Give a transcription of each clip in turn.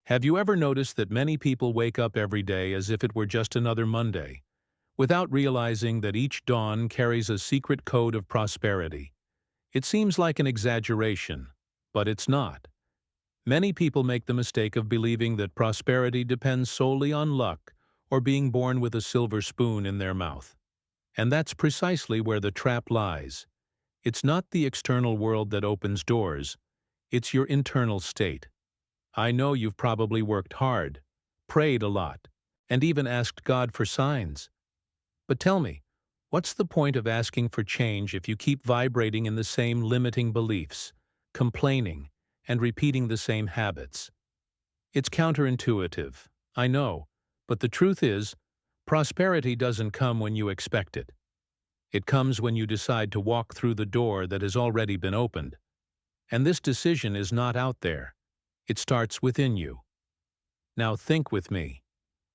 Have you ever noticed that many people wake up every day as if it were just another Monday, without realizing that each dawn carries a secret code of prosperity? It seems like an exaggeration, but it's not. Many people make the mistake of believing that prosperity depends solely on luck or being born with a silver spoon in their mouth. And that's precisely where the trap lies. It's not the external world that opens doors, it's your internal state. I know you've probably worked hard, prayed a lot, and even asked God for signs. But tell me, what's the point of asking for change if you keep vibrating in the same limiting beliefs, complaining, and repeating the same habits? It's counterintuitive, I know, but the truth is, prosperity doesn't come when you expect it. It comes when you decide to walk through the door that has already been opened. And this decision is not out there. It starts within you. Now think with me.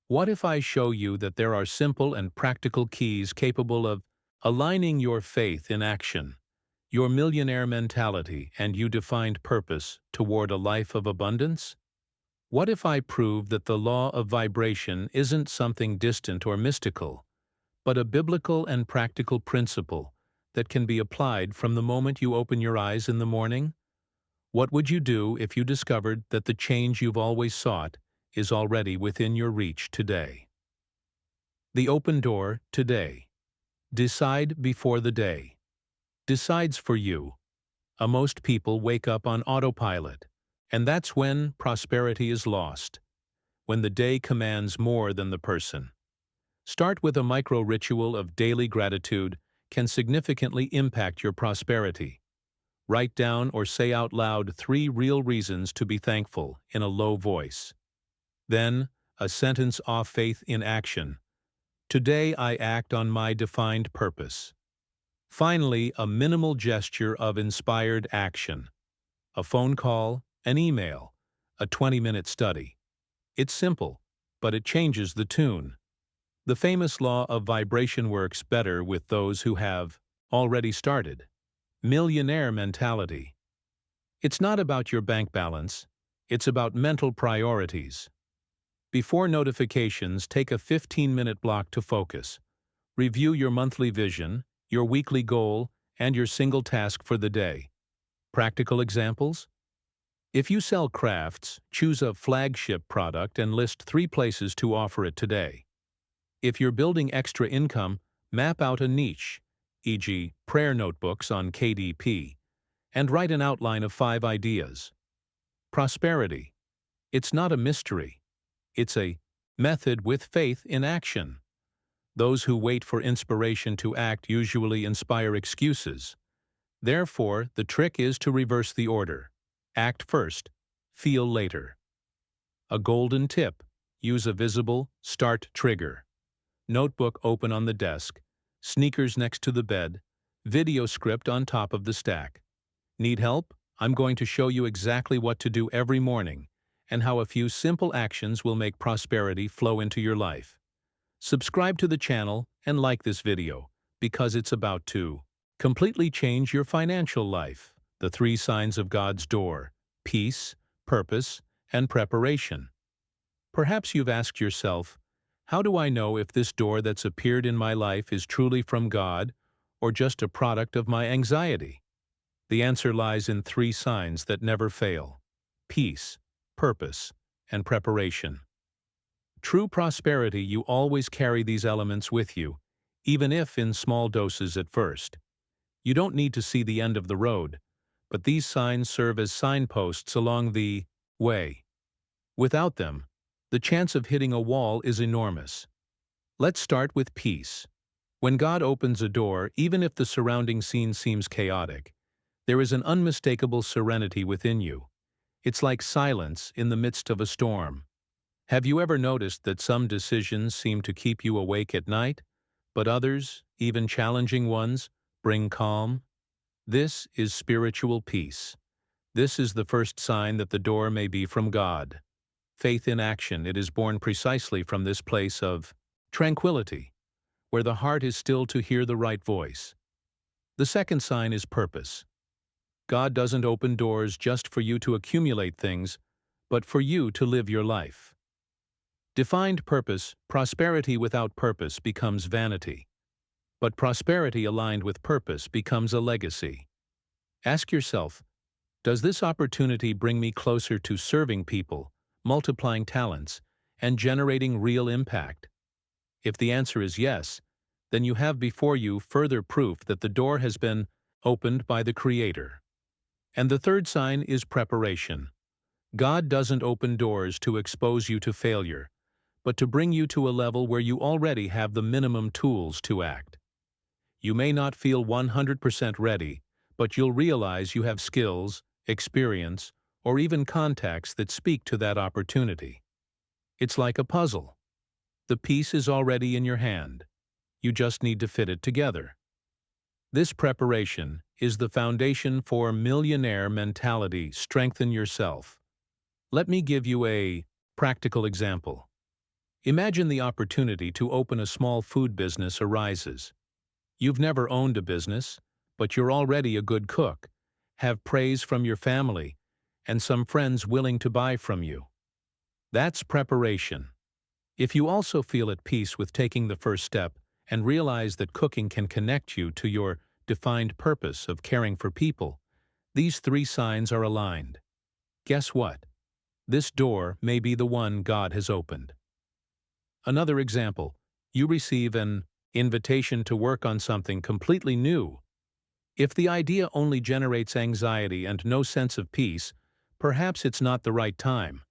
What if I show you that there are simple and practical keys capable of aligning your faith in action, your millionaire mentality, and your defined purpose toward a life of abundance? What if I prove that the law of vibration isn't something distant or mystical, but a biblical and practical principle that can be applied from the moment you open your eyes in the morning? What would you do if you discovered that the change you've always sought is already within your reach today? The open door today. Decide before the day. Decides for you. Most people wake up on autopilot, and that's when prosperity is lost, when the day commands more than the person. Start with a micro ritual of daily gratitude can significantly impact your prosperity. Write down or say out loud 3 real reasons to be thankful in a low voice. Then, a sentence of faith in action. Today I act on my defined purpose. Finally, a minimal gesture of inspired action. A phone call, an email, a 20-minute study. It's simple, but it changes the tune. The famous law of vibration works better with those who have already started. Millionaire mentality. It's not about your bank balance, it's about mental priorities. Before notifications, take a 15-minute block to focus. Review your monthly vision, your weekly goal, and your single task for the day. Practical examples? If you sell crafts, choose a flagship product and list 3 places to offer it today. If you're building extra income, map out a niche, e.g., prayer notebooks on KDP, and write an outline of 5 ideas. Prosperity. It's not a mystery. It's a method with faith in action. Those who wait for inspiration to act usually inspire excuses. Therefore, the trick is to reverse the order. Act first, feel later. A golden tip: use a visible start trigger. Notebook open on the desk, sneakers next to the bed, video script on top of the stack. Need help? I'm going to show you exactly what to do every morning and how a few simple actions will make prosperity flow into your life. Subscribe to the channel and like this video because it's about to completely change your financial life. The 3 signs of God's door: peace, purpose, and preparation. Perhaps you've asked yourself, how do I know if this door that's appeared in my life is truly from God or just a product of my anxiety? The answer lies in 3 signs that never fail: peace, purpose, and preparation. True prosperity, you always carry these elements with you, even if in small doses at first. You don't need to see the end of the road, but these signs serve as signposts along the way. Without them, the chance of hitting a wall is enormous. Let's start with peace. When God opens a door, even if the surrounding scene seems chaotic, there is an unmistakable serenity within you. It's like silence in the midst of a storm. Have you ever noticed that some decisions seem to keep you awake at night, but others, even challenging ones, bring calm? This is spiritual peace. This is the first sign that the door may be from God. Faith in action, it is born precisely from this place of tranquility, where the heart is still to hear the right voice. The second sign is purpose. God doesn't open doors just for you to accumulate things, but for you to live your life. Defined purpose, prosperity without purpose becomes vanity. But prosperity aligned with purpose becomes a legacy. Ask yourself, does this opportunity bring me closer to serving people, multiplying talents, and generating real impact? If the answer is yes, then you have before you further proof that the door has been opened by the Creator. And the third sign is preparation. God doesn't open doors to expose you to failure, but to bring you to a level where you already have the minimum tools to act. You may not feel 100% ready, but you'll realize you have skills, experience, or even contacts that speak to that opportunity. It's like a puzzle. The piece is already in your hand. You just need to fit it together. This preparation is the foundation for millionaire mentality. Strengthen yourself. Let me give you a practical example. Imagine the opportunity to open a small food business arises. You've never owned a business, but you're already a good cook, have praise from your family, and some friends willing to buy from you. That's preparation. If you also feel at peace with taking the first step and realize that cooking can connect you to your defined purpose of caring for people, these three signs are aligned. Guess what? This door may be the one God has opened. Another example, you receive an invitation to work on something completely new. If the idea only generates anxiety and no sense of peace, perhaps it's not the right time.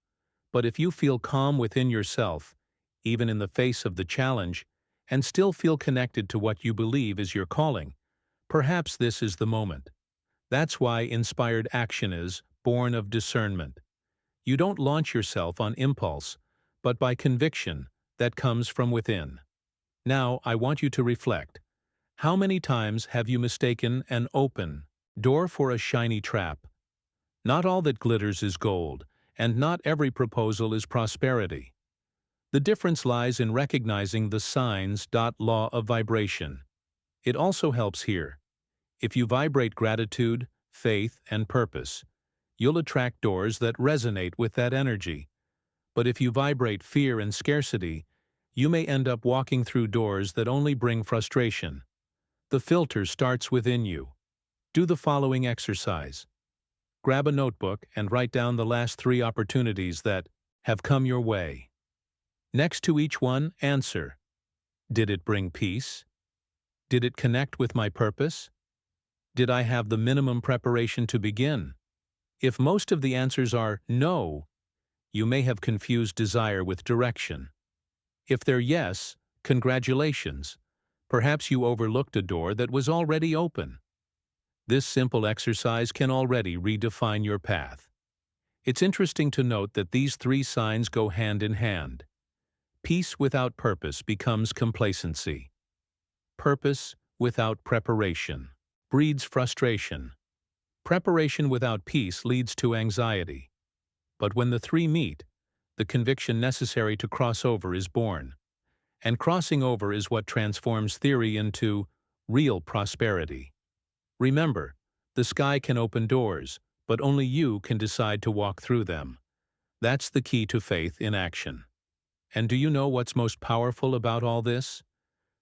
But if you feel calm within yourself, even in the face of the challenge, and still feel connected to what you believe is your calling, perhaps this is the moment. That's why inspired action is born of discernment. You don't launch yourself on impulse, but by conviction that comes from within. Now, I want you to reflect. How many times have you mistaken an open door for a shiny trap? Not all that glitters is gold, and not every proposal is prosperity. The difference lies in recognizing the signs. Law of vibration. It also helps here. If you vibrate gratitude, faith, and purpose, you'll attract doors that resonate with that energy. But if you vibrate fear and scarcity, you may end up walking through doors that only bring frustration. The filter starts within you. Do the following exercise. Grab a notebook and write down the last 3 opportunities that have come your way. Next to each one, answer. Did it bring peace? Did it connect with my purpose? Did I have the minimum preparation to begin? If most of the answers are no, you may have confused desire with direction. If they're yes, congratulations. Perhaps you overlooked a door that was already open. This simple exercise can already redefine your path. It's interesting to note that these 3 signs go hand in hand. Peace without purpose becomes complacency. Purpose without preparation breeds frustration. Preparation without peace leads to anxiety. But when the 3 meet, the conviction necessary to cross over is born. And crossing over is what transforms theory into real prosperity. Remember, the sky can open doors, but only you can decide to walk through them. That's the key to faith in action. And do you know what's most powerful about all this?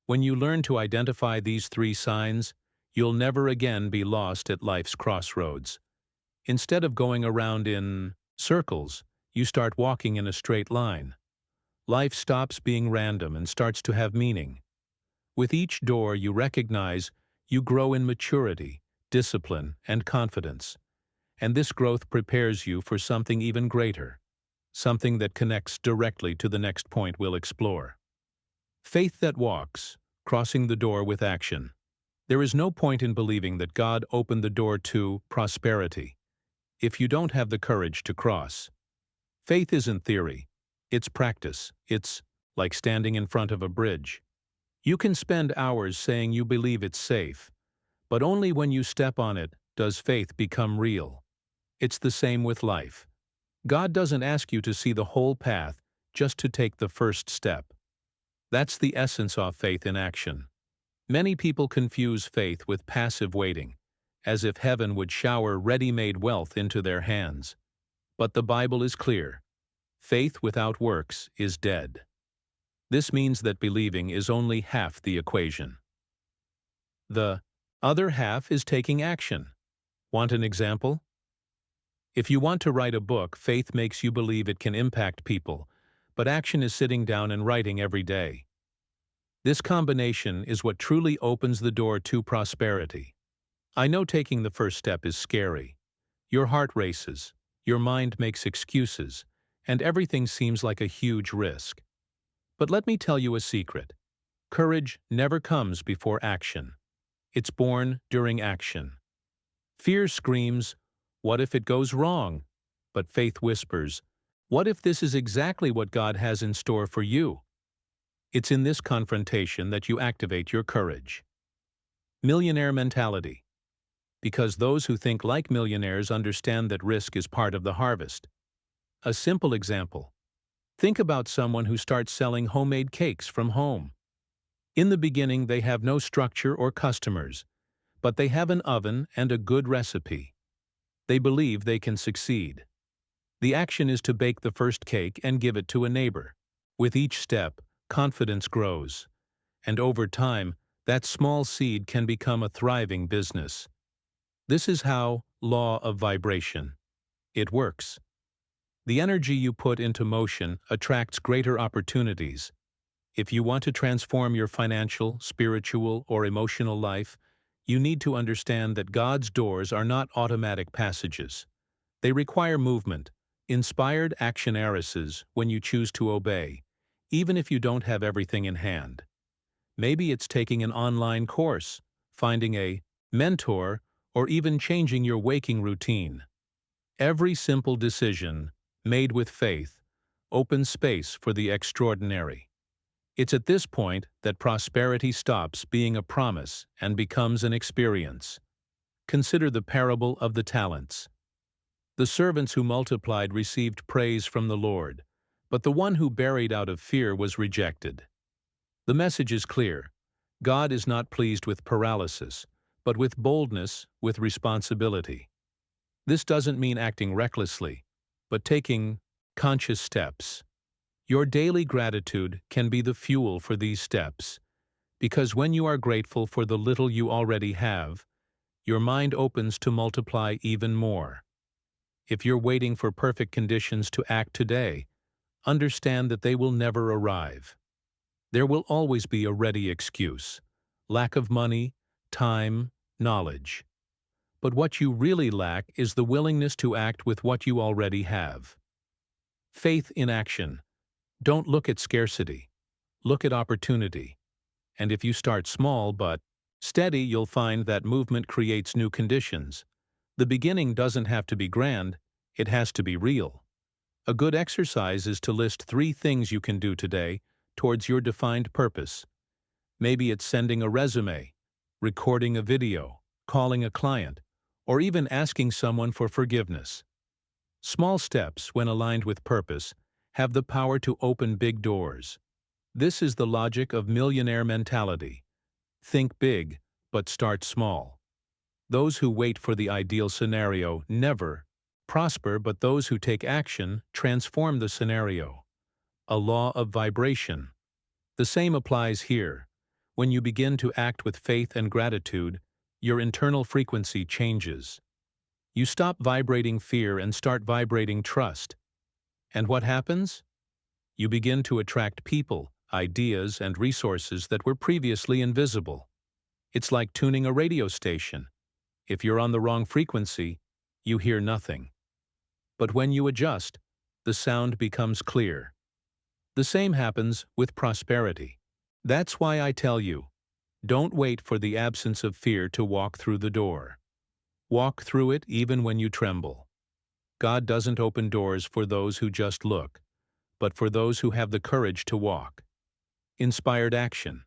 When you learn to identify these 3 signs, you'll never again be lost at life's crossroads. Instead of going around in circles, you start walking in a straight line. Life stops being random and starts to have meaning. With each door you recognize, you grow in maturity, discipline, and confidence. And this growth prepares you for something even greater, something that connects directly to the next point we'll explore. Faith that walks, crossing the door with action. There is no point in believing that God opened the door to prosperity if you don't have the courage to cross. Faith isn't theory, it's practice. It's like standing in front of a bridge. You can spend hours saying you believe it's safe, but only when you step on it does faith become real. It's the same with life. God doesn't ask you to see the whole path, just to take the first step. That's the essence of faith in action. Many people confuse faith with passive waiting, as if heaven would shower ready-made wealth into their hands. But the Bible is clear. Faith without works is dead. This means that believing is only half the equation. The other half is taking action. Want an example? If you want to write a book, faith makes you believe it can impact people, but action is sitting down and writing every day. This combination is what truly opens the door to prosperity. I know taking the first step is scary. Your heart races, your mind makes excuses, and everything seems like a huge risk. But let me tell you a secret. Courage never comes before action. It's born during action. Fear screams, "What if it goes wrong?" But faith whispers, "What if this is exactly what God has in store for you?" It's in this confrontation that you activate your courage. Millionaire mentality. Because those who think like millionaires understand that risk is part of the harvest. A simple example. Think about someone who starts selling homemade cakes from home. In the beginning, they have no structure or customers, but they have an oven and a good recipe. They believe they can succeed. The action is to bake the first cake and give it to a neighbor. With each step, confidence grows, and over time, that small seed can become a thriving business. This is how law of vibration. It works. The energy you put into motion attracts greater opportunities. If you want to transform your financial, spiritual, or emotional life, you need to understand that God's doors are not automatic passages. They require movement, inspired action arises when you choose to obey, even if you don't have everything in hand. Maybe it's taking an online course, finding a mentor, or even changing your waking routine. Every simple decision, made with faith, opens space for the extraordinary. It's at this point that prosperity stops being a promise and becomes an experience. Consider the parable of the talents. The servants who multiplied received praise from the Lord, but the one who buried out of fear was rejected. The message is clear. God is not pleased with paralysis, but with boldness, with responsibility. This doesn't mean acting recklessly, but taking conscious steps. Your daily gratitude can be the fuel for these steps, because when you are grateful for the little you already have, your mind opens to multiply even more. If you're waiting for perfect conditions to act today, understand that they will never arrive. There will always be a ready excuse: lack of money, time, knowledge. But what you really lack is the willingness to act with what you already have. Faith in action. Don't look at scarcity. Look at opportunity. And if you start small but steady, you'll find that movement creates new conditions. The beginning doesn't have to be grand, it has to be real. A good exercise is to list 3 things you can do today towards your defined purpose. Maybe it's sending a resume, recording a video, calling a client, or even asking someone for forgiveness. Small steps, when aligned with purpose, have the power to open big doors. This is the logic of millionaire mentality. Think big, but start small. Those who wait for the ideal scenario never prosper, but those who take action transform the scenario. A law of vibration. The same applies here. When you begin to act with faith and gratitude, your internal frequency changes. You stop vibrating fear and start vibrating trust. And what happens? You begin to attract people, ideas, and resources that were previously invisible. It's like tuning a radio station. If you're on the wrong frequency, you hear nothing. But when you adjust, the sound becomes clear. The same happens with prosperity. That's why I tell you, don't wait for the absence of fear to walk through the door. Walk through it even when you tremble. God doesn't open doors for those who just look, but for those who have the courage to walk. Inspired action.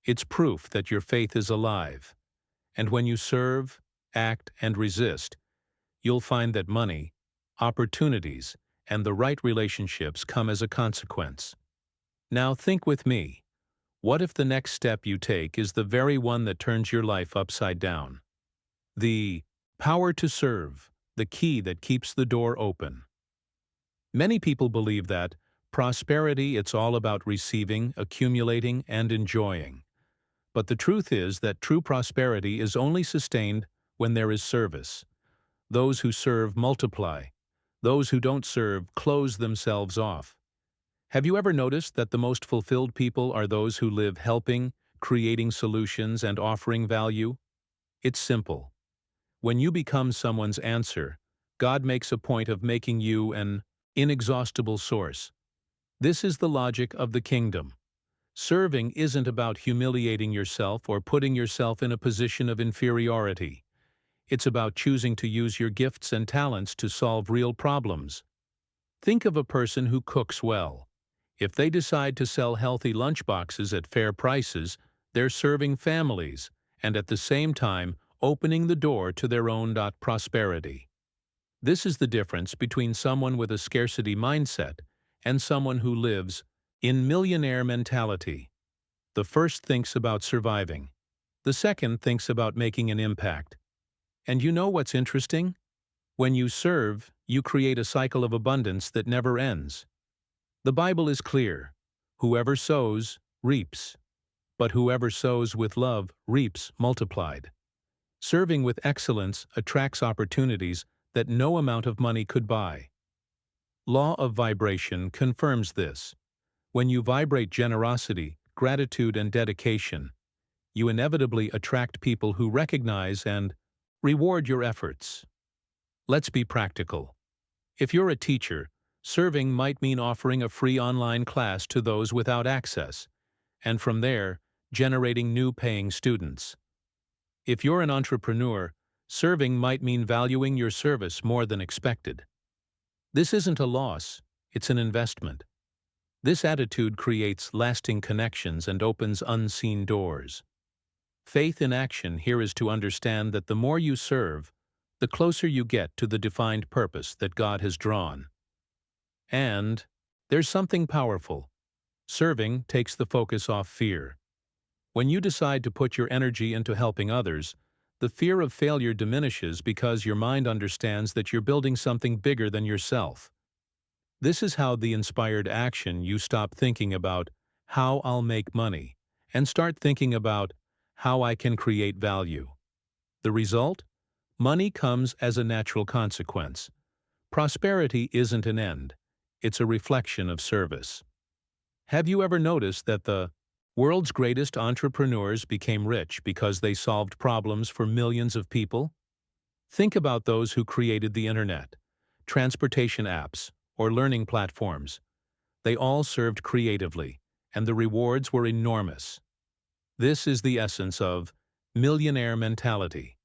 It's proof that your faith is alive. And when you serve, act, and resist, you'll find that money, opportunities, and the right relationships come as a consequence. Now think with me. What if the next step you take is the very one that turns your life upside down? The power to serve, the key that keeps the door open. Many people believe that prosperity, it's all about receiving, accumulating, and enjoying. But the truth is that true prosperity is only sustained when there is service. Those who serve multiply. Those who don't serve close themselves off. Have you ever noticed that the most fulfilled people are those who live helping, creating solutions, and offering value? It's simple. When you become someone's answer, God makes a point of making you an inexhaustible source. This is the logic of the kingdom. Serving isn't about humiliating yourself or putting yourself in a position of inferiority. It's about choosing to use your gifts and talents to solve real problems. Think of a person who cooks well. If they decide to sell healthy lunchboxes at fair prices, they're serving families and at the same time opening the door to their own prosperity. This is the difference between someone with a scarcity mindset and someone who lives in millionaire mentality. The first thinks about surviving. The second thinks about making an impact. And you know what's interesting? When you serve, you create a cycle of abundance that never ends. The Bible is clear. Whoever sows, reaps. But whoever sows with love, reaps multiplied. Serving with excellence attracts opportunities that no amount of money could buy. Law of vibration confirms this. When you vibrate generosity, gratitude, and dedication, you inevitably attract people who recognize and reward your efforts. Let's be practical. If you're a teacher, serving might mean offering a free online class to those without access, and from there, generating new paying students. If you're an entrepreneur, serving might mean valuing your service more than expected. This isn't a loss, it's an investment. This attitude creates lasting connections and opens unseen doors. Faith in action here is to understand that the more you serve, the closer you get to the defined purpose that God has drawn. And there's something powerful. Serving takes the focus off fear. When you decide to put your energy into helping others, the fear of failure diminishes because your mind understands that you're building something bigger than yourself. This is how the inspired action you stop thinking about how I'll make money and start thinking about how I can create value. The result? Money comes as a natural consequence. Prosperity isn't an end, it's a reflection of service. Have you ever noticed that the world's greatest entrepreneurs became rich because they solved problems for millions of people? Think about those who created the internet, transportation apps, or learning platforms. They all served creatively, and the rewards were enormous. This is the essence of millionaire mentality,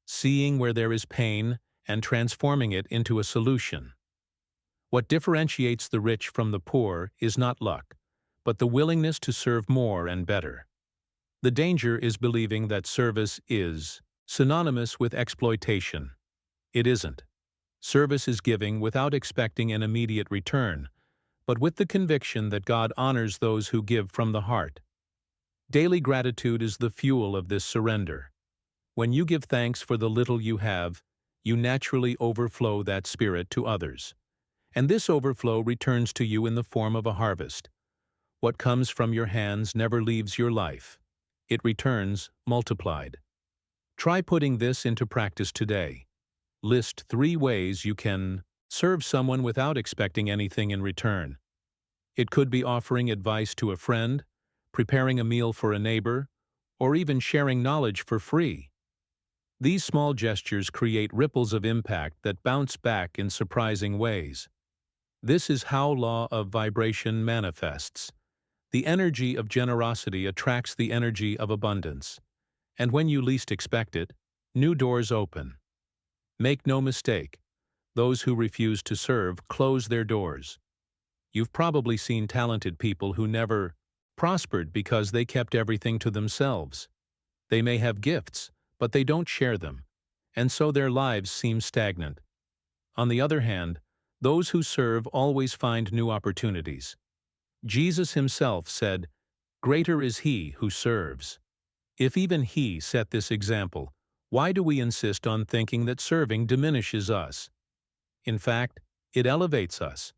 seeing where there is pain and transforming it into a solution. What differentiates the rich from the poor is not luck, but the willingness to serve more and better. The danger is believing that service is synonymous with exploitation. It isn't. Service is giving without expecting an immediate return, but with the conviction that God honors those who give from the heart. Daily gratitude is the fuel of this surrender. When you give thanks for the little you have, you naturally overflow that spirit to others. And this overflow returns to you in the form of a harvest. What comes from your hands never leaves your life. It returns multiplied. Try putting this into practice today. List 3 ways you can serve someone without expecting anything in return. It could be offering advice to a friend, preparing a meal for a neighbor, or even sharing knowledge for free. These small gestures create ripples of impact that bounce back in surprising ways. This is how law of vibration manifests. The energy of generosity attracts the energy of abundance. And when you least expect it, new doors open. Make no mistake, those who refuse to serve close their doors. You've probably seen talented people who never prospered because they kept everything to themselves. They may have gifts, but they don't share them, and so their lives seem stagnant. On the other hand, those who serve always find new opportunities. Jesus himself said, "Greater is he who serves." If even he set this example, why do we insist on thinking that serving diminishes us? In fact, it elevates us.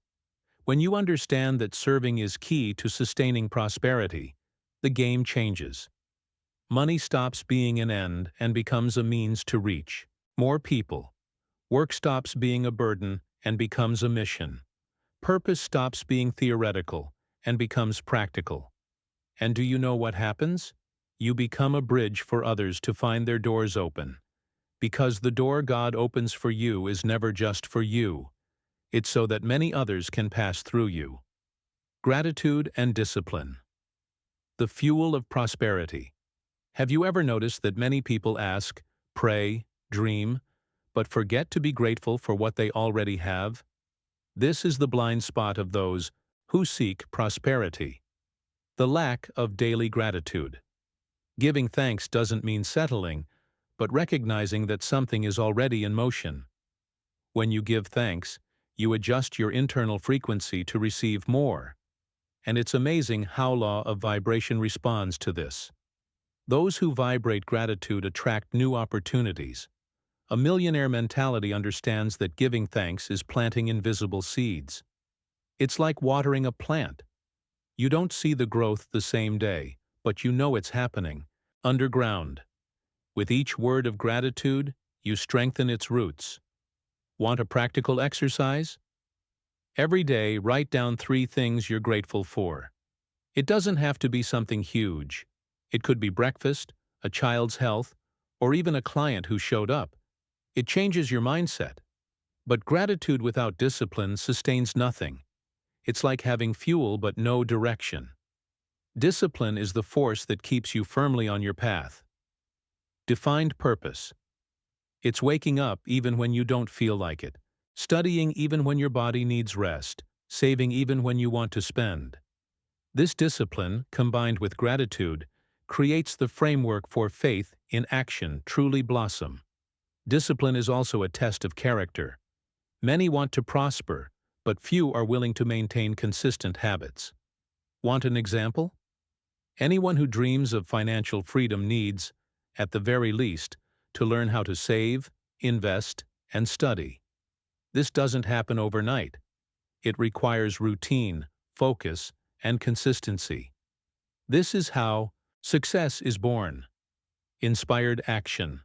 When you understand that serving is key to sustaining prosperity, the game changes. Money stops being an end and becomes a means to reach more people. Work stops being a burden and becomes a mission. Purpose stops being theoretical and becomes practical. And do you know what happens? You become a bridge for others to find their doors open. Because the door God opens for you is never just for you. It's so that many others can pass through you. Gratitude and discipline. The fuel of prosperity. Have you ever noticed that many people ask, pray, dream, but forget to be grateful for what they already have? This is the blind spot of those who seek prosperity. The lack of daily gratitude. Giving thanks doesn't mean settling, but recognizing that something is already in motion. When you give thanks, you adjust your internal frequency to receive more. And it's amazing how law of vibration responds to this. Those who vibrate gratitude attract new opportunities. A millionaire mentality understands that giving thanks is planting invisible seeds. It's like watering a plant. You don't see the growth the same day, but you know it's happening, underground. With each word of gratitude, you strengthen its roots. Want a practical exercise? Every day, write down 3 things you're grateful for. It doesn't have to be something huge. It could be breakfast, a child's health, or even a client who showed up. It changes your mindset. But gratitude without discipline sustains nothing. It's like having fuel but no direction. Discipline is the force that keeps you firmly on your path. Defined purpose. It's waking up even when you don't feel like it, studying even when your body needs rest, saving even when you want to spend. This discipline, combined with gratitude, creates the framework for faith in action truly blossom. Discipline is also a test of character. Many want to prosper, but few are willing to maintain consistent habits. Want an example? Anyone who dreams of financial freedom needs, at the very least, to learn how to save, invest, and study. This doesn't happen overnight. It requires routine, focus, and consistency. This is how success is born. Inspired action.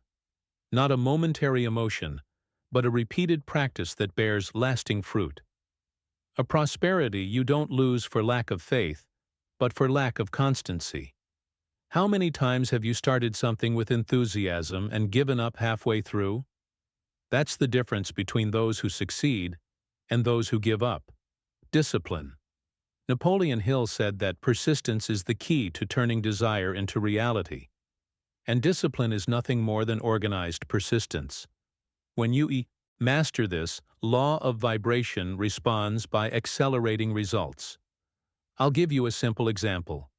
Not a momentary emotion, but a repeated practice that bears lasting fruit. A prosperity you don't lose for lack of faith, but for lack of constancy. How many times have you started something with enthusiasm and given up halfway through? That's the difference between those who succeed and those who give up. Discipline. Napoleon Hill said that persistence is the key to turning desire into reality. And discipline is nothing more than organized persistence. When you master this, law of vibration responds by accelerating results. I'll give you a simple example.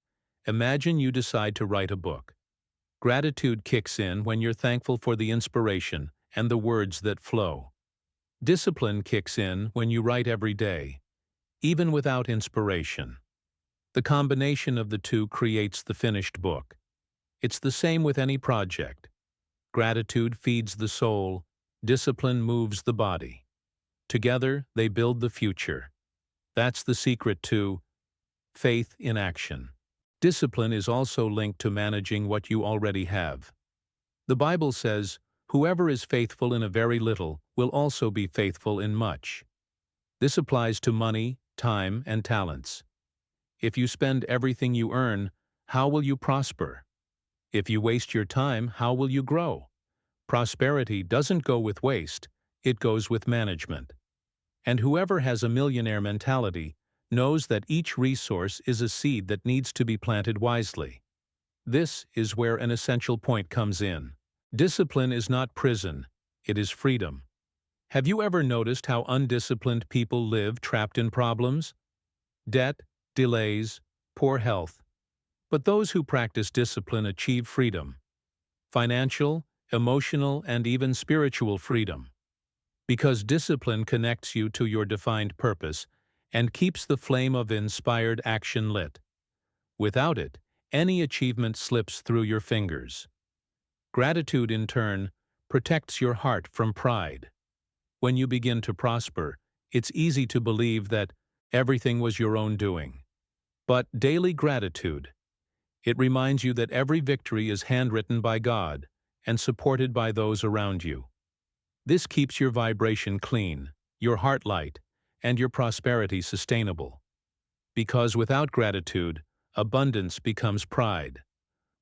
Imagine you decide to write a book. Gratitude kicks in when you're thankful for the inspiration and the words that flow. Discipline kicks in when you write every day, even without inspiration. The combination of the two creates the finished book. It's the same with any project. Gratitude feeds the soul, discipline moves the body. Together, they build the future. That's the secret to faith in action. Discipline is also linked to managing what you already have. The Bible says, "Whoever is faithful in a very little will also be faithful in much." This applies to money, time, and talents. If you spend everything you earn, how will you prosper? If you waste your time, how will you grow? Prosperity doesn't go with waste, it goes with management. And whoever has a millionaire mentality knows that each resource is a seed that needs to be planted wisely. This is where an essential point comes in. Discipline is not prison, it is freedom. Have you ever noticed how undisciplined people live trapped in problems? Debt, delays, poor health. But those who practice discipline achieve freedom. Financial, emotional, and even spiritual freedom. Because discipline connects you to your defined purpose and keeps the flame of inspired action lit. Without it, any achievement slips through your fingers. Gratitude, in turn, protects your heart from pride. When you begin to prosper, it's easy to believe that Everything was your own doing. But daily gratitude. It reminds you that every victory is handwritten by God and supported by those around you. This keeps your vibration clean, your heart light, and your prosperity sustainable. Because without gratitude, abundance becomes pride.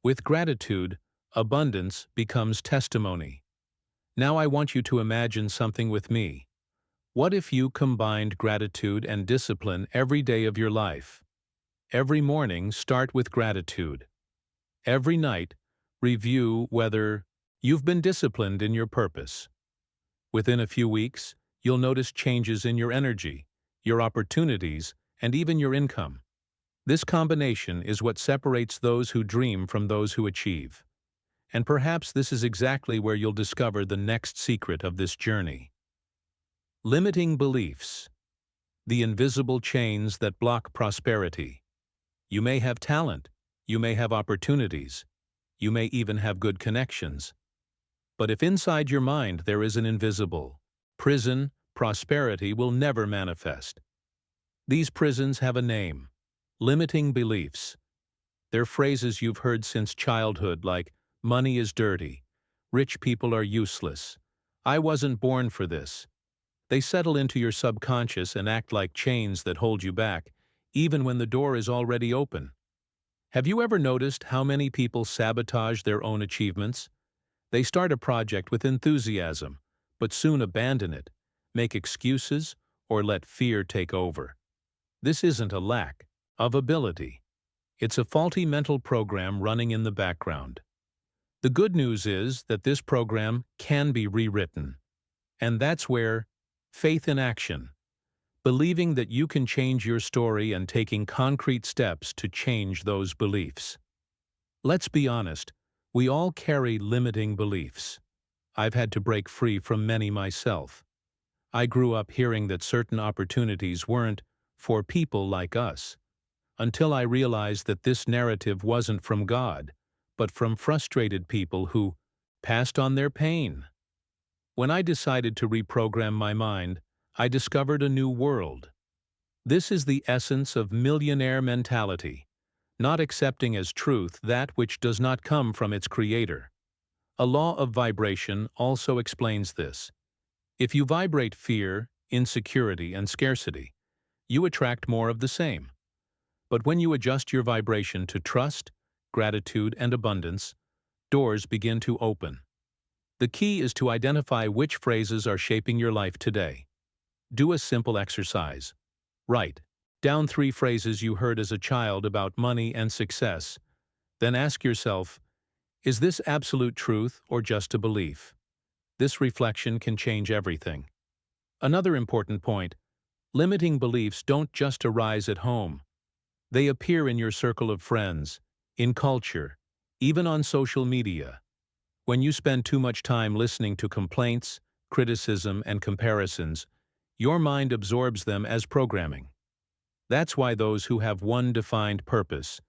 With gratitude, abundance becomes testimony. Now I want you to imagine something with me. What if you combined gratitude and discipline every day of your life? Every morning, start with gratitude. Every night, review whether you've been disciplined in your purpose. Within a few weeks, you'll notice changes in your energy, your opportunities, and even your income. This combination is what separates those who dream from those who achieve. And perhaps this is exactly where you'll discover the next secret of this journey. Limiting beliefs. The invisible chains that block prosperity. You may have talent, you may have opportunities, you may even have good connections. But if inside your mind there is an invisible prison, prosperity will never manifest. These prisons have a name: limiting beliefs. They're phrases you've heard since childhood like, money is dirty, rich people are useless, I wasn't born for this. They settle into your subconscious and act like chains that hold you back, even when the door is already open. Have you ever noticed how many people sabotage their own achievements? They start a project with enthusiasm, but soon abandon it, make excuses, or let fear take over. This isn't a lack of ability. It's a faulty mental program running in the background. The good news is that this program can be rewritten. And that's where faith in action, believing that you can change your story and taking concrete steps to change those beliefs. Let's be honest, we all carry limiting beliefs. I've had to break free from many myself. I grew up hearing that certain opportunities weren't for people like us, until I realized that this narrative wasn't from God, but from frustrated people who passed on their pain. When I decided to reprogram my mind, I discovered a new world. This is the essence of millionaire mentality, not accepting as truth that which does not come from its creator. A law of vibration also explains this. If you vibrate fear, insecurity, and scarcity, you attract more of the same. But when you adjust your vibration to trust, gratitude, and abundance, doors begin to open. The key is to identify which phrases are shaping your life today. Do a simple exercise. Write down 3 phrases you heard as a child about money and success. Then ask yourself, is this absolute truth or just a belief? This reflection can change everything. Another important point: limiting beliefs don't just arise at home. They appear in your circle of friends, in culture, even on social media. When you spend too much time listening to complaints, criticism, and comparisons, your mind absorbs them as programming. That's why those who have one defined purpose,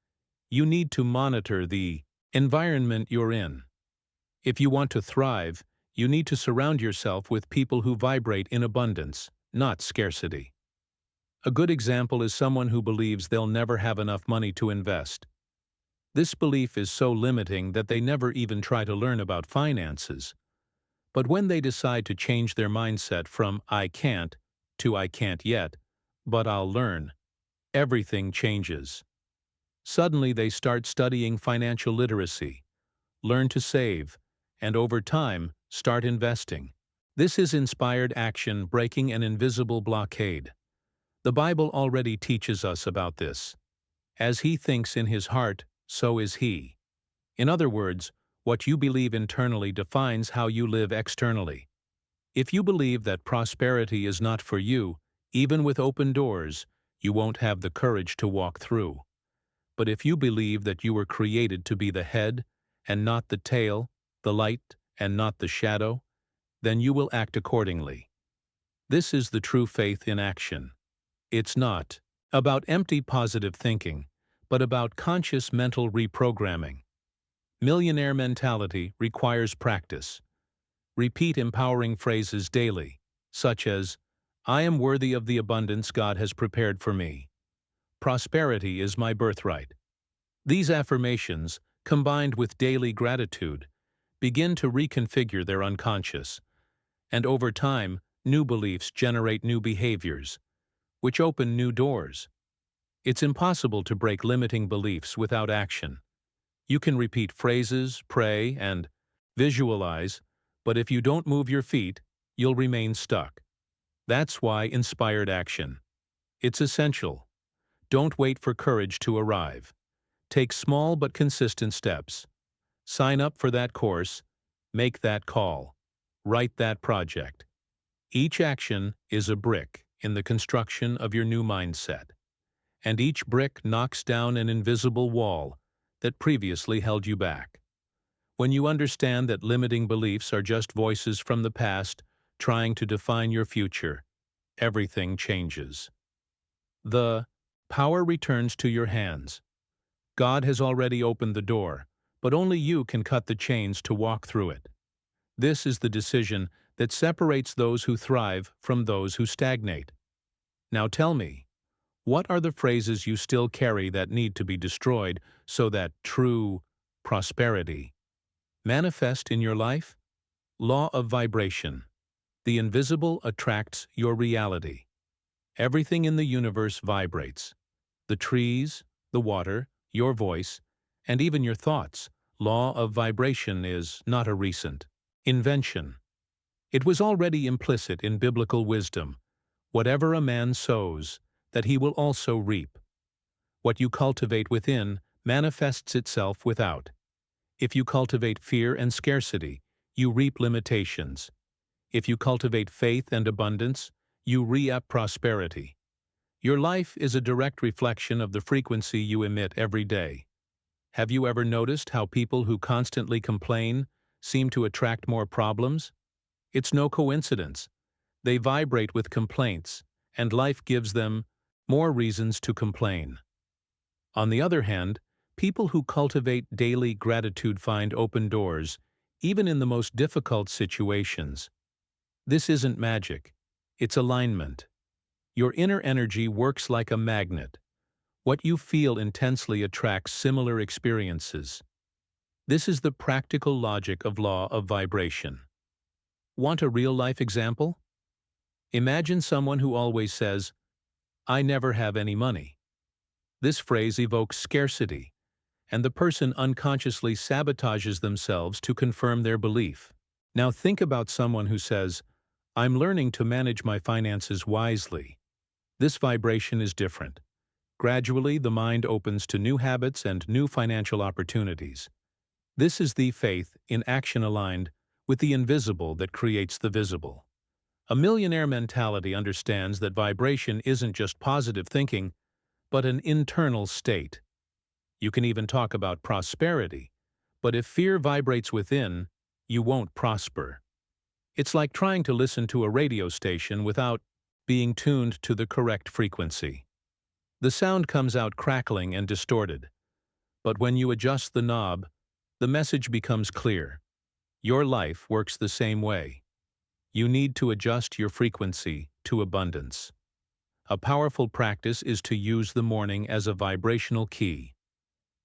you need to monitor the environment you're in. If you want to thrive, you need to surround yourself with people who vibrate in abundance, not scarcity. A good example is someone who believes they'll never have enough money to invest. This belief is so limiting that they never even try to learn about finances. But when they decide to change their mindset from "I can't" to "I can't yet, but I'll learn," everything changes. Suddenly they start studying financial literacy, learn to save, and over time, start investing. This is inspired action breaking an invisible blockade. The Bible already teaches us about this. As he thinks in his heart, so is he. In other words, what you believe internally defines how you live externally. If you believe that prosperity is not for you, even with open doors, you won't have the courage to walk through. But if you believe that you were created to be the head and not the tail, the light and not the shadow, then you will act accordingly. This is the true faith in action. It's not about empty positive thinking, but about conscious mental reprogramming. Millionaire mentality requires practice. Repeat empowering phrases daily, such as, I am worthy of the abundance God has prepared for me. Prosperity is my birthright. These affirmations, combined with daily gratitude, begin to reconfigure their unconscious, and over time, new beliefs generate new behaviors, which open new doors. It's impossible to break limiting beliefs without action. You can repeat phrases, pray, and visualize, but if you don't move your feet, you'll remain stuck. That's why inspired action. It's essential. Don't wait for courage to arrive. Take small but consistent steps. Sign up for that course, make that call, write that project. Each action is a brick in the construction of your new mindset, and each brick knocks down an invisible wall that previously held you back. When you understand that limiting beliefs are just voices from the past trying to define your future, everything changes. The power returns to your hands. God has already opened the door, but only you can cut the chains to walk through it. This is the decision that separates those who thrive from those who stagnate. Now tell me, what are the phrases you still carry that need to be destroyed so that true prosperity manifest in your life? Law of vibration. The invisible attracts your reality. Everything in the universe vibrates. The trees, the water, your voice, and even your thoughts. Law of vibration is not a recent invention. It was already implicit in biblical wisdom. Whatever a man sows, that he will also reap. What you cultivate within manifests itself without. If you cultivate fear and scarcity, you reap limitations. If you cultivate faith and abundance, you reap prosperity. Your life is a direct reflection of the frequency you emit every day. Have you ever noticed how people who constantly complain seem to attract more problems? It's no coincidence. They vibrate with complaints, and life gives them more reasons to complain. On the other hand, people who cultivate daily gratitude find open doors, even in the most difficult situations. This isn't magic. It's alignment. Your inner energy works like a magnet. What you feel intensely attracts similar experiences. This is the practical logic of law of vibration. Want a real-life example? Imagine someone who always says, "I never have any money." This phrase evokes scarcity, and the person unconsciously sabotages themselves to confirm their belief. Now think about someone who says, "I'm learning to manage my finances wisely." This vibration is different. Gradually, the mind opens to new habits and new financial opportunities. This is the faith in action aligned with the invisible that creates the visible. A millionaire mentality understands that vibration isn't just positive thinking, but an internal state. You can even talk about prosperity, but if fear vibrates within, you won't prosper. It's like trying to listen to a radio station without being tuned to the correct frequency. The sound comes out crackling and distorted. But when you adjust the knob, the message becomes clear. Your life works the same way. You need to adjust your frequency to abundance. A powerful practice is to use the morning as a vibrational key.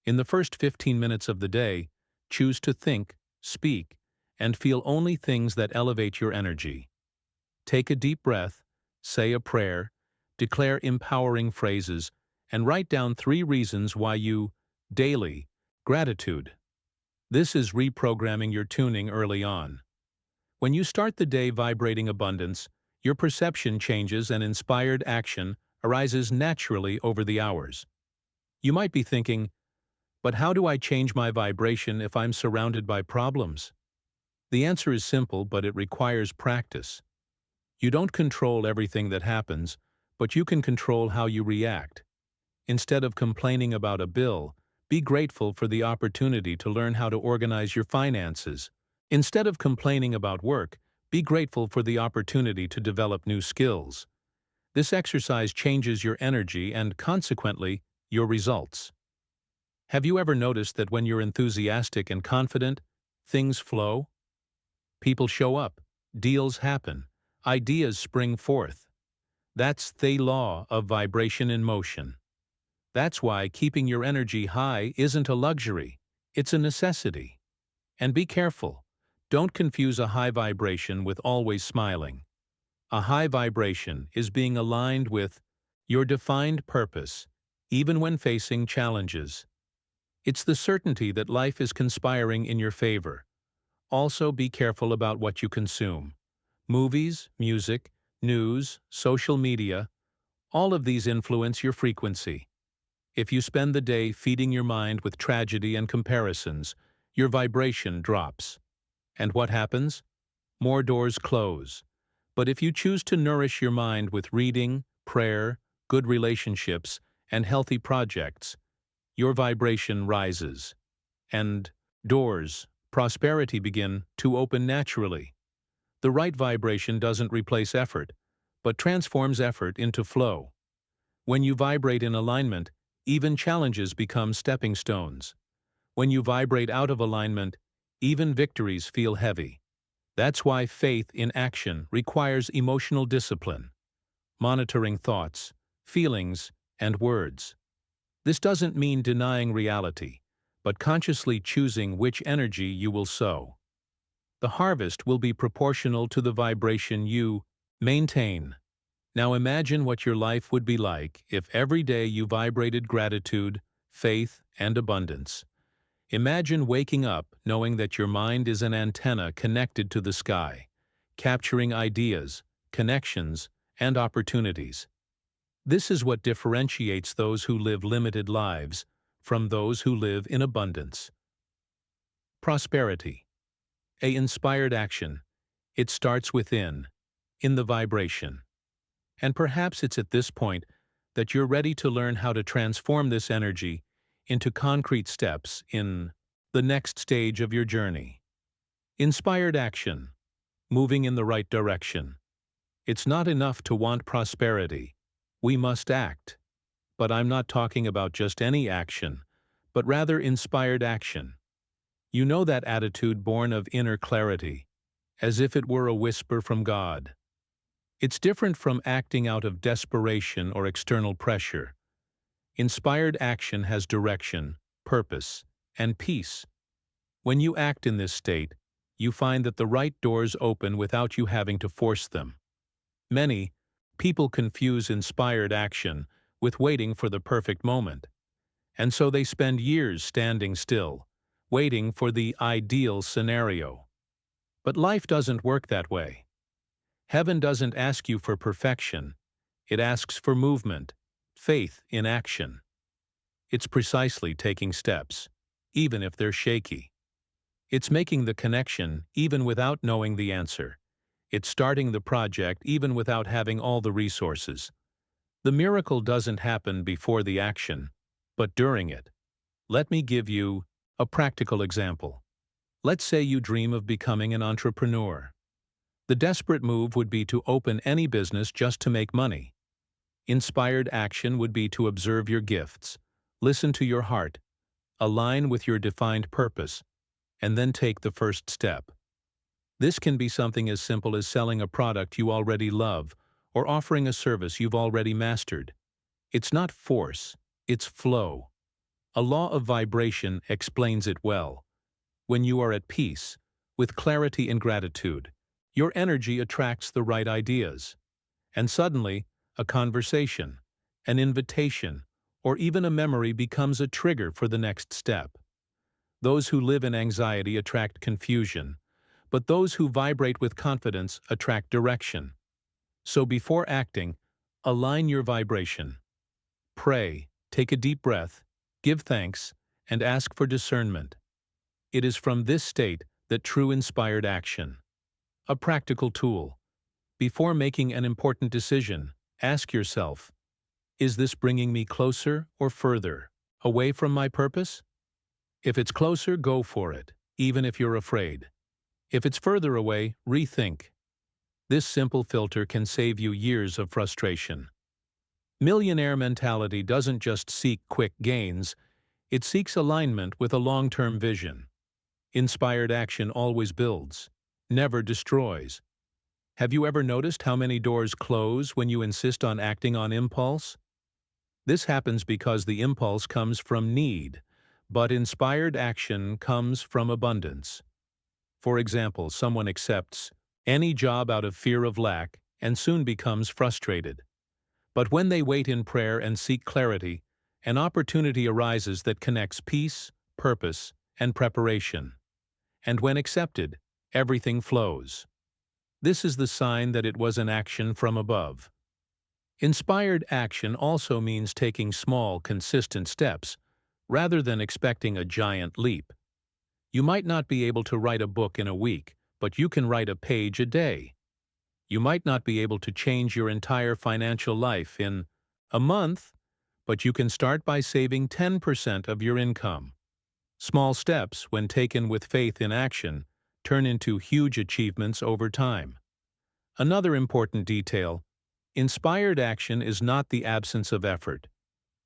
In the first 15 minutes of the day, choose to think, speak, and feel only things that elevate your energy. Take a deep breath, say a prayer, declare empowering phrases, and write down 3 reasons why you, daily, gratitude. This is reprogramming your tuning early on. When you start the day vibrating abundance, your perception changes and inspired action arises naturally over the hours. You might be thinking, but how do I change my vibration if I'm surrounded by problems? The answer is simple, but it requires practice. You don't control everything that happens, but you can control how you react. Instead of complaining about a bill, be grateful for the opportunity to learn how to organize your finances. Instead of complaining about work, be grateful for the opportunity to develop new skills. This exercise changes your energy and, consequently, your results. Have you ever noticed that when you're enthusiastic and confident, things flow? People show up, deals happen, ideas spring forth. That's the law of vibration in motion. That's why keeping your energy high isn't a luxury, it's a necessity. And be careful. Don't confuse a high vibration with always smiling. A high vibration is being aligned with your defined purpose, even when facing challenges. It's the certainty that life is conspiring in your favor. Also, be careful about what you consume. Movies, music, news, social media, all of these influence your frequency. If you spend the day feeding your mind with tragedy and comparisons, your vibration drops. And what happens? More doors close. But if you choose to nourish your mind with reading, prayer, good relationships, and healthy projects, your vibration rises. And doors, prosperity begin to open naturally. The right vibration doesn't replace effort, but transforms effort into flow. When you vibrate in alignment, even challenges become stepping stones. When you vibrate out of alignment, even victories feel heavy. That's why faith in action requires emotional discipline, monitoring thoughts, feelings, and words. This doesn't mean denying reality, but consciously choosing which energy you will sow. The harvest will be proportional to the vibration you maintain. Now imagine what your life would be like if every day you vibrated gratitude, faith, and abundance. Imagine waking up knowing that your mind is an antenna connected to the sky, capturing ideas, connections, and opportunities. This is what differentiates those who live limited lives from those who live in abundance. Prosperity. A inspired action. It starts within, in the vibration. And perhaps it's at this point that you're ready to learn how to transform this energy into concrete steps in the next stage of your journey. Inspired action. Moving in the right direction. It's not enough to want prosperity. We must act. But I'm not talking about just any action, but rather inspired action. You know that attitude born of inner clarity, as if it were a whisper from God. It's different from acting out of desperation or external pressure. Inspired action has direction, purpose, and peace. When you act in this state, you find that the right doors open without you having to force them. Many people confuse inspired action with waiting for the perfect moment, and so they spend years standing still, waiting for the ideal scenario. But life doesn't work that way. Heaven doesn't ask you for perfection, it asks for movement, faith in action. It's precisely taking steps, even if they're shaky. It's making the connection even without knowing the answer. It's starting the project even without having all the resources. The miracle doesn't happen before the action, but during it. Let me give you a practical example. Let's say you dream of becoming an entrepreneur. The desperate move would be to open any business just to make money. Inspired action would be to observe your gifts, listen to your heart, align with your defined purpose, and then take the first step. This can be something as simple as selling a product you already love or offering a service you've already mastered. It's not force, it's flow. A law of vibration explains it well. When you are at peace, with clarity and gratitude, your energy attracts the right ideas. And suddenly, a conversation, an invitation, or even a memory becomes a trigger for the next step. Those who live in anxiety attract confusion, but those who vibrate with confidence attract direction. So before acting, align your vibration. Pray, take a deep breath, give thanks, and ask for discernment. It is from this state that true inspired action. A practical tool. Before making an important decision, ask yourself, is this bringing me closer or further, away from my purpose? If it's closer, go for it, even if you're afraid. If it's further away, rethink. This simple filter can save you years of frustration. Millionaire mentality doesn't just seek quick gains, it seeks alignment with a long-term vision. Inspired action always builds, never destroys. Have you ever noticed how many doors close when you insist on acting on impulse? This happens because the impulse comes from need, but inspired action comes from abundance. For example, someone accepts any job out of fear of lack and soon becomes frustrated. But when they wait in prayer and seek clarity, an opportunity arises that connects peace, purpose, and preparation. And when accepted, everything flows. This is the sign that it was an action from above. Inspired action also means taking small, consistent steps, rather than expecting a giant leap. You might not be able to write a book in a week, but you can write a page a day. You might not be able to change your entire financial life in a month, but you can start by saving 10% of your income. Small steps, when taken with faith in action, turn into huge achievements over time. Another important detail: inspired action is not the absence of effort.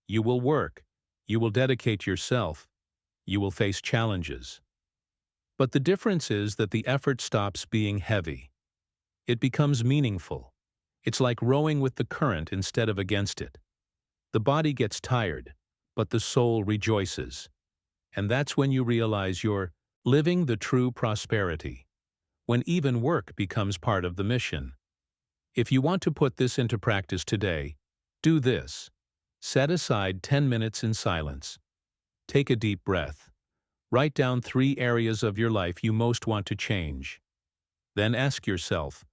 You will work, you will dedicate yourself, you will face challenges. But the difference is that the effort stops being heavy. It becomes meaningful. It's like rowing with the current instead of against it. The body gets tired, but the soul rejoices. And that's when you realize you're living the true prosperity, when even work becomes part of the mission. If you want to put this into practice today, do this. Set aside 10 minutes in silence. Take a deep breath. Write down 3 areas of your life you most want to change. Then ask yourself,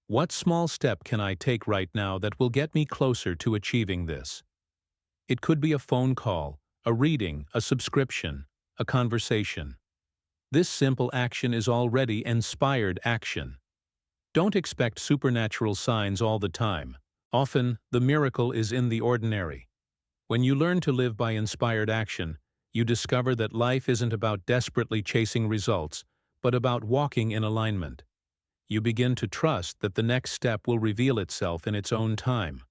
what small step can I take right now that will get me closer to achieving this? It could be a phone call, a reading, a subscription, a conversation. This simple action is already inspired action. Don't expect supernatural signs all the time. Often, the miracle is in the ordinary. When you learn to live by inspired action, you discover that life isn't about desperately chasing results, but about walking in alignment. You begin to trust that the next step will reveal itself in its own time.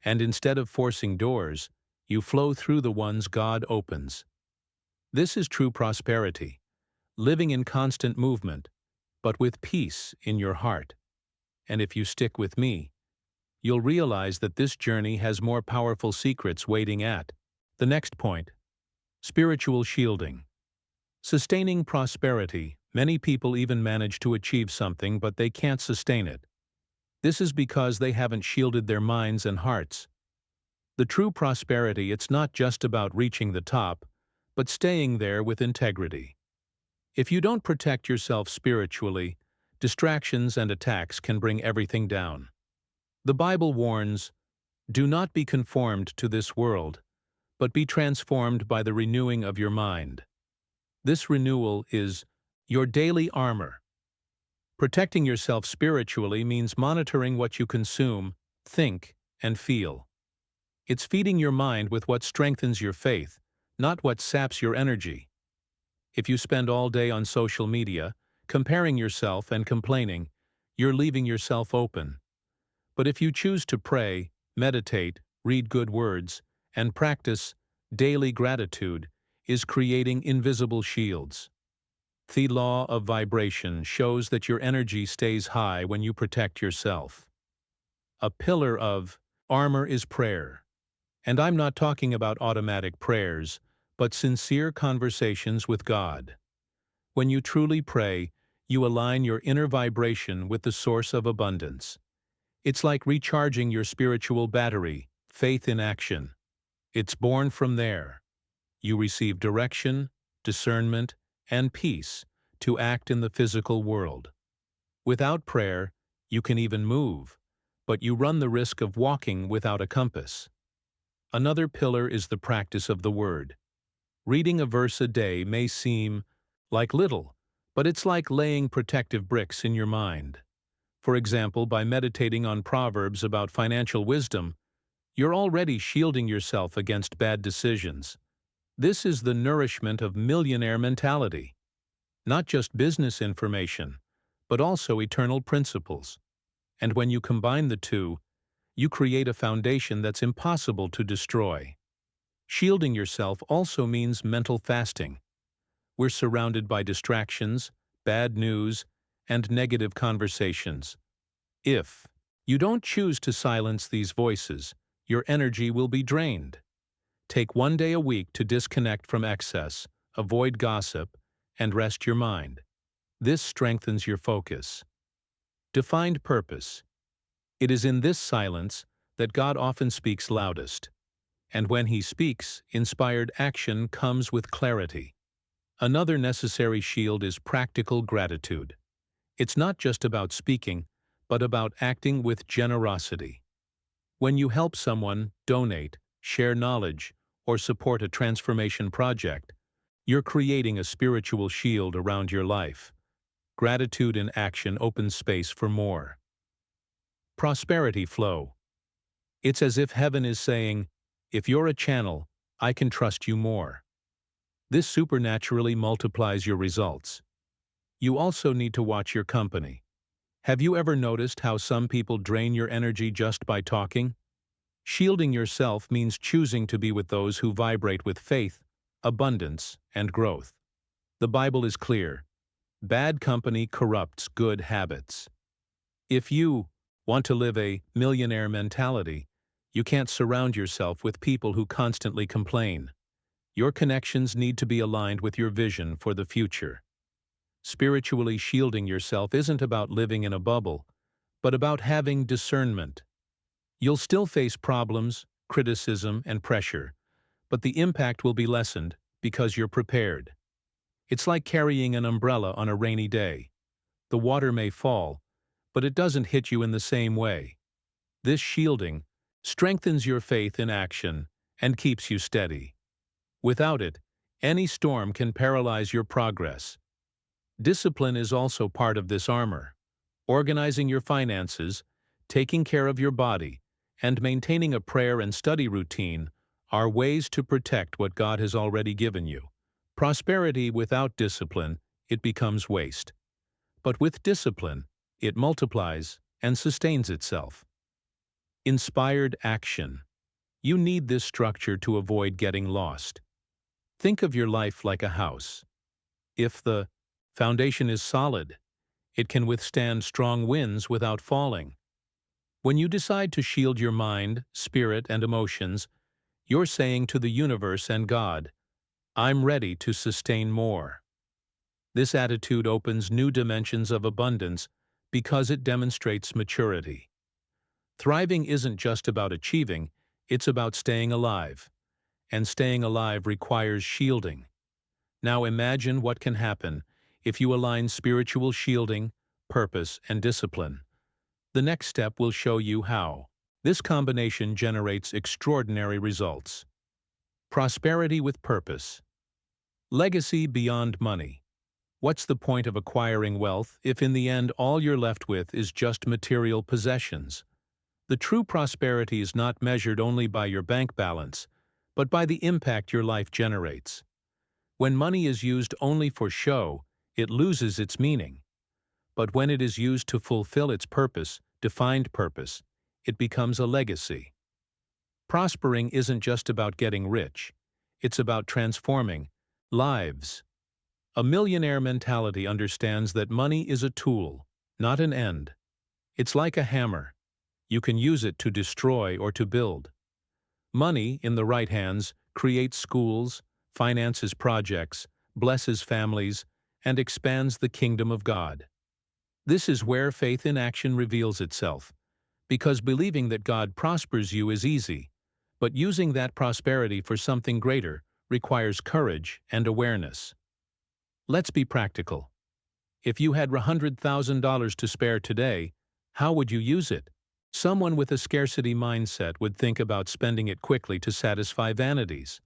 And instead of forcing doors, you flow through the ones God opens. This is true prosperity, living in constant movement, but with peace in your heart. And if you stick with me, you'll realize that this journey has more powerful secrets waiting at the next point. Spiritual shielding. Sustaining prosperity. Many people even manage to achieve something, but they can't sustain it. This is because they haven't shielded their minds and hearts. The true prosperity, it's not just about reaching the top, but staying there with integrity. If you don't protect yourself spiritually, distractions and attacks can bring everything down. The Bible warns, "Do not be conformed to this world, but be transformed by the renewing of your mind." This renewal is your daily armor. Protecting yourself spiritually means monitoring what you consume, think, and feel. It's feeding your mind with what strengthens your faith, not what saps your energy. If you spend all day on social media, comparing yourself and complaining, you're leaving yourself open. But if you choose to pray, meditate, read good words, and practice daily gratitude, is creating invisible shields. The law of vibration shows that your energy stays high when you protect yourself. A pillar of armor is prayer. And I'm not talking about automatic prayers, but sincere conversations with God. When you truly pray, you align your inner vibration with the source of abundance. It's like recharging your spiritual battery, faith in action. It's born from there. You receive direction, discernment, and peace to act in the physical world. Without prayer, you can even move, but you run the risk of walking without a compass. Another pillar is the practice of the Word. Reading a verse a day may seem like little, but it's like laying protective bricks in your mind. For example, by meditating on proverbs about financial wisdom, you're already shielding yourself against bad decisions. This is the nourishment of millionaire mentality. Not just business information, but also eternal principles. And when you combine the two, you create a foundation that's impossible to destroy. Shielding yourself also means mental fasting. We're surrounded by distractions, bad news, and negative conversations. If you don't choose to silence these voices, your energy will be drained. Take 1 day a week to disconnect from excess, avoid gossip, and rest your mind. This strengthens your focus. Defined purpose. It is in this silence that God often speaks loudest. And when He speaks, inspired action comes with clarity. Another necessary shield is practical gratitude. It's not just about speaking, but about acting with generosity. When you help someone, donate, share knowledge, or support a transformation project, you're creating a spiritual shield around your life. Gratitude in action opens space for more. Prosperity flow. It's as if heaven is saying, if you're a channel, I can trust you more. This supernaturally multiplies your results. You also need to watch your company. Have you ever noticed how some people drain your energy just by talking? Shielding yourself means choosing to be with those who vibrate with faith, abundance, and growth. The Bible is clear. Bad company corrupts good habits. If you want to live a millionaire mentality, you can't surround yourself with people who constantly complain. Your connections need to be aligned with your vision for the future. Spiritually shielding yourself isn't about living in a bubble, but about having discernment. You'll still face problems, criticism, and pressure, but the impact will be lessened because you're prepared. It's like carrying an umbrella on a rainy day. The water may fall, but it doesn't hit you in the same way. This shielding strengthens your faith in action and keeps you steady. Without it, any storm can paralyze your progress. Discipline is also part of this armor. Organizing your finances, taking care of your body, and maintaining a prayer and study routine are ways to protect what God has already given you. Prosperity without discipline, it becomes waste. But with discipline, it multiplies and sustains itself. Inspired action. You need this structure to avoid getting lost. Think of your life like a house. If the foundation is solid, it can withstand strong winds without falling. When you decide to shield your mind, spirit, and emotions, you're saying to the universe and God, I'm ready to sustain more. This attitude opens new dimensions of abundance because it demonstrates maturity. Thriving isn't just about achieving, it's about staying alive. And staying alive requires shielding. Now imagine what can happen if you align spiritual shielding, purpose, and discipline. The next step will show you how. This combination generates extraordinary results. Prosperity with purpose. Legacy beyond money. What's the point of acquiring wealth if in the end all you're left with is just material possessions? The true prosperity is not measured only by your bank balance, but by the impact your life generates. When money is used only for show, it loses its meaning. But when it is used to fulfill its purpose, defined purpose, it becomes a legacy. Prospering isn't just about getting rich. It's about transforming lives. A millionaire mentality understands that money is a tool, not an end. It's like a hammer. You can use it to destroy or to build. Money, in the right hands, creates schools, finances projects, blesses families, and expands the kingdom of God. This is where faith in action reveals itself, because believing that God prospers you is easy, but using that prosperity for something greater requires courage and awareness. Let's be practical. If you had $100,000 to spare today, how would you use it? Someone with a scarcity mindset would think about spending it quickly to satisfy vanities.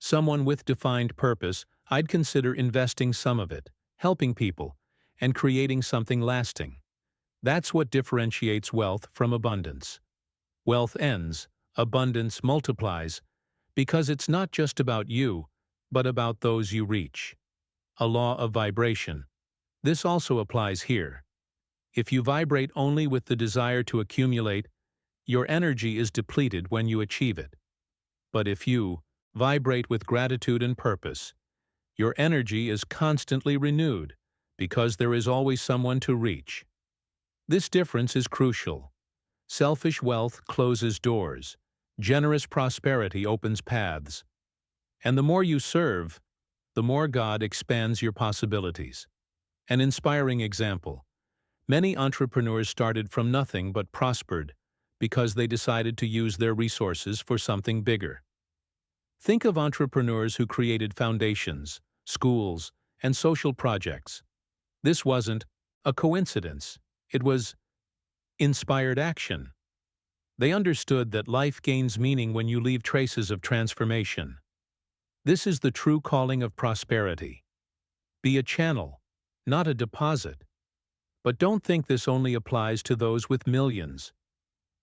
Someone with defined purpose, I'd consider investing some of it, helping people, and creating something lasting. That's what differentiates wealth from abundance. Wealth ends, abundance multiplies, because it's not just about you, but about those you reach. A law of vibration. This also applies here. If you vibrate only with the desire to accumulate, your energy is depleted when you achieve it. But if you vibrate with gratitude and purpose, your energy is constantly renewed because there is always someone to reach. This difference is crucial. Selfish wealth closes doors. Generous prosperity opens paths. And the more you serve, the more God expands your possibilities. An inspiring example. Many entrepreneurs started from nothing but prospered because they decided to use their resources for something bigger. Think of entrepreneurs who created foundations, schools, and social projects. This wasn't a coincidence. It was inspired action. They understood that life gains meaning when you leave traces of transformation. This is the true calling of prosperity. Be a channel, not a deposit. But don't think this only applies to those with millions.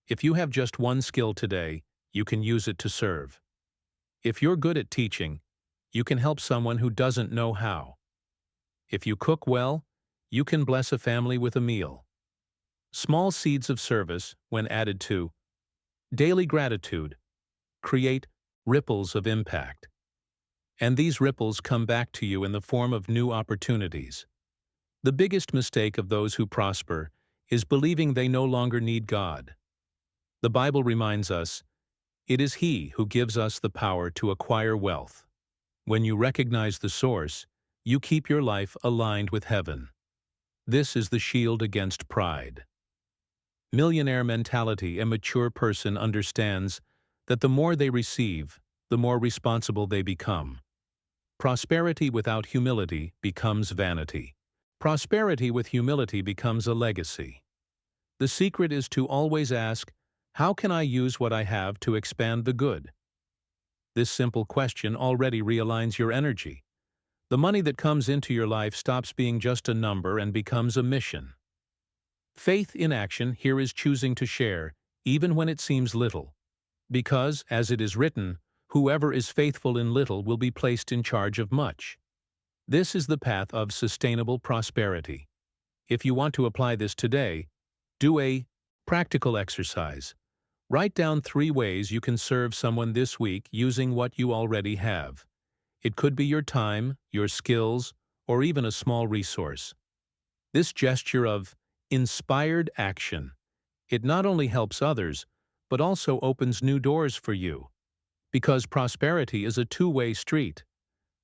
If you have just one skill today, you can use it to serve. If you're good at teaching, you can help someone who doesn't know how. If you cook well, you can bless a family with a meal. Small seeds of service, when added to daily gratitude, create ripples of impact. And these ripples come back to you in the form of new opportunities. The biggest mistake of those who prosper is believing they no longer need God. The Bible reminds us, it is He who gives us the power to acquire wealth. When you recognize the source, you keep your life aligned with heaven. This is the shield against pride. Millionaire mentality. A mature person understands that the more they receive, the more responsible they become. Prosperity without humility becomes vanity. Prosperity with humility becomes a legacy. The secret is to always ask, how can I use what I have to expand the good? This simple question already realigns your energy. The money that comes into your life stops being just a number and becomes a mission. Faith in action here is choosing to share, even when it seems little. Because, as it is written, whoever is faithful in little will be placed in charge of much. This is the path of sustainable prosperity. If you want to apply this today, do a practical exercise. Write down 3 ways you can serve someone this week using what you already have. It could be your time, your skills, or even a small resource. This gesture of inspired action, it not only helps others, but also opens new doors for you. Because prosperity is a two-way street.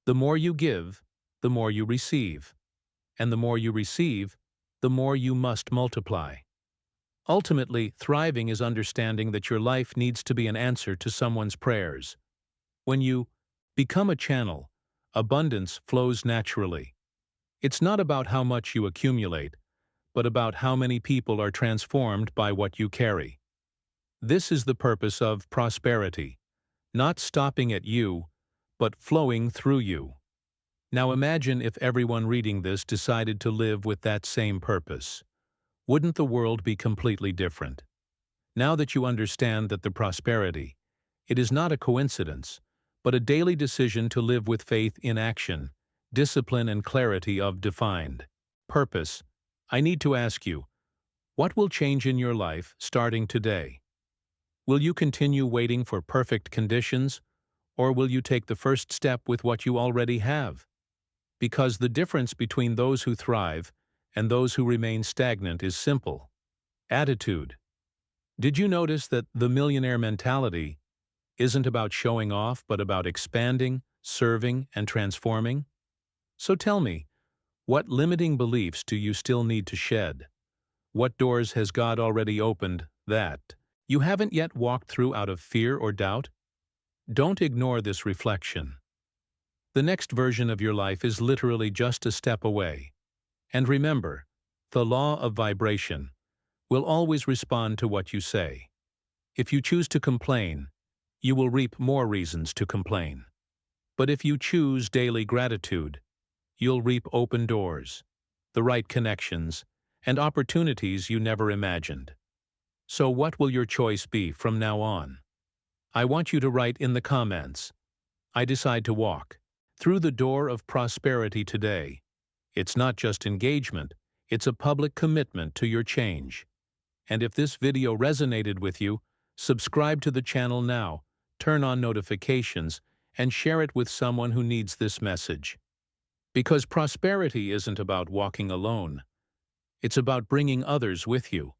The more you give, the more you receive. And the more you receive, the more you must multiply. Ultimately, thriving is understanding that your life needs to be an answer to someone's prayers. When you become a channel, abundance flows naturally. It's not about how much you accumulate, but about how many people are transformed by what you carry. This is the purpose of prosperity, not stopping at you, but flowing through you. Now imagine if everyone reading this decided to live with that same purpose. Wouldn't the world be completely different? Now that you understand that the prosperity, it is not a coincidence, but a daily decision to live with faith in action, discipline and clarity of defined purpose, I need to ask you, what will change in your life starting today? Will you continue waiting for perfect conditions, or will you take the first step with what you already have? Because the difference between those who thrive and those who remain stagnant is simple. Attitude. Did you notice that the millionaire mentality isn't about showing off but about expanding, serving, and transforming? So tell me, what limiting beliefs do you still need to shed? What doors has God already opened that you haven't yet walked through out of fear or doubt? Don't ignore this reflection. The next version of your life is literally just a step away. And remember, the law of vibration will always respond to what you say. If you choose to complain, you will reap more reasons to complain. But if you choose daily gratitude, you'll reap open doors, the right connections, and opportunities you never imagined. So what will your choice be from now on? I want you to write in the comments, I decide to walk through the door of prosperity today. It's not just engagement, it's a public commitment to your change. And if this video resonated with you, subscribe to the channel now, turn on notifications, and share it with someone who needs this message. Because prosperity isn't about walking alone. It's about bringing others with you.